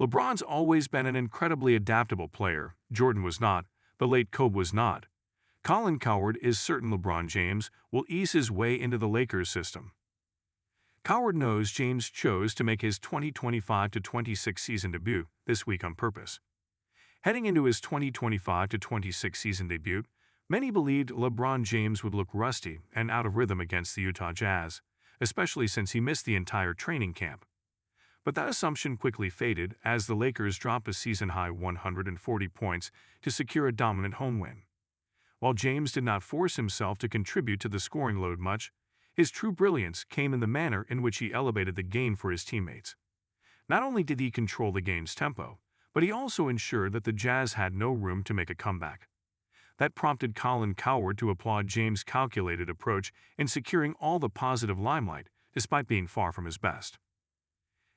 LeBron's always been an incredibly adaptable player. Jordan was not. The late Kobe was not. Colin Cowherd is certain LeBron James will ease his way into the Lakers system. Cowherd knows James chose to make his 2025-26 season debut this week on purpose. Heading into his 2025-26 season debut, many believed LeBron James would look rusty and out of rhythm against the Utah Jazz, especially since he missed the entire training camp. But that assumption quickly faded as the Lakers dropped a season-high 140 points to secure a dominant home win. While James did not force himself to contribute to the scoring load much, his true brilliance came in the manner in which he elevated the game for his teammates. Not only did he control the game's tempo, but he also ensured that the Jazz had no room to make a comeback. That prompted Colin Cowherd to applaud James' calculated approach in securing all the positive limelight, despite being far from his best.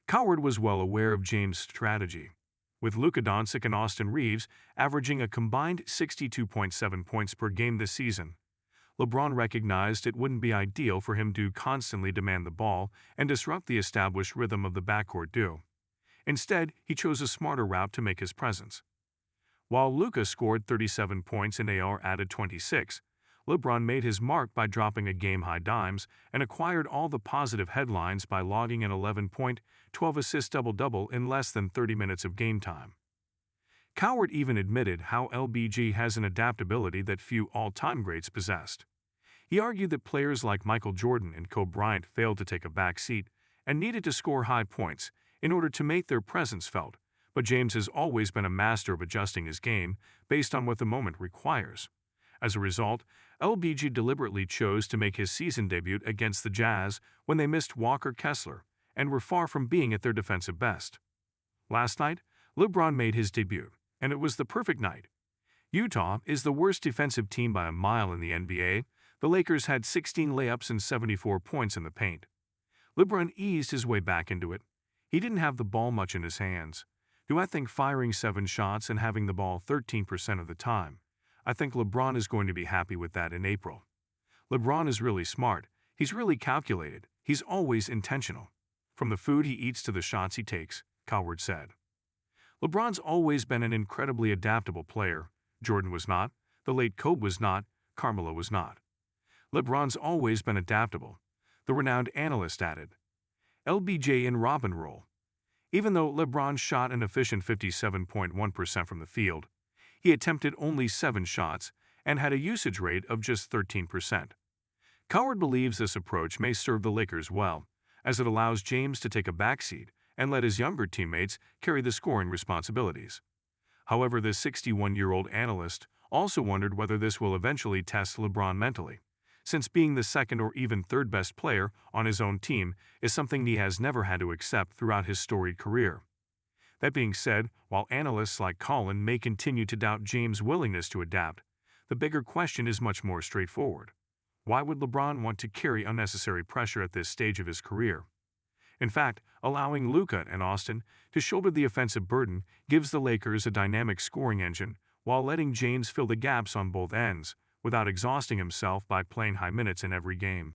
Cowherd was well aware of James' strategy. With Luka Doncic and Austin Reeves averaging a combined 62.7 points per game this season, LeBron recognized it wouldn't be ideal for him to constantly demand the ball and disrupt the established rhythm of the backcourt duo. Instead, he chose a smarter route to make his presence. While Luka scored 37 points and AR added 26, LeBron made his mark by dropping a game-high dimes and acquired all the positive headlines by logging an 11-point, 12-assist double-double in less than 30 minutes of game time. Cowherd even admitted how LBG has an adaptability that few all-time greats possessed. He argued that players like Michael Jordan and Kobe Bryant failed to take a back seat and needed to score high points in order to make their presence felt, but James has always been a master of adjusting his game based on what the moment requires. As a result, LBG deliberately chose to make his season debut against the Jazz when they missed Walker Kessler and were far from being at their defensive best. Last night, LeBron made his debut, and it was the perfect night. Utah is the worst defensive team by a mile in the NBA. The Lakers had 16 layups and 74 points in the paint. LeBron eased his way back into it. He didn't have the ball much in his hands. I think firing 7 shots and having the ball 13% of the time. I think LeBron is going to be happy with that in April. LeBron is really smart. He's really calculated. He's always intentional. From the food he eats to the shots he takes, Cowherd said. LeBron's always been an incredibly adaptable player. Jordan was not. The late Kobe was not. Carmelo was not. LeBron's always been adaptable, the renowned analyst added. LBJ in Robin role. Even though LeBron shot an efficient 57.1% from the field, he attempted only 7 shots and had a usage rate of just 13%. Cowherd believes this approach may serve the Lakers well, as it allows James to take a backseat and let his younger teammates carry the scoring responsibilities. However, the 61-year-old analyst also wondered whether this will eventually test LeBron mentally, since being the second or even third best player on his own team is something he has never had to accept throughout his storied career. That being said, while analysts like Colin may continue to doubt James' willingness to adapt, the bigger question is much more straightforward. Why would LeBron want to carry unnecessary pressure at this stage of his career? In fact, allowing Luka and Austin to shoulder the offensive burden gives the Lakers a dynamic scoring engine while letting James fill the gaps on both ends without exhausting himself by playing high minutes in every game.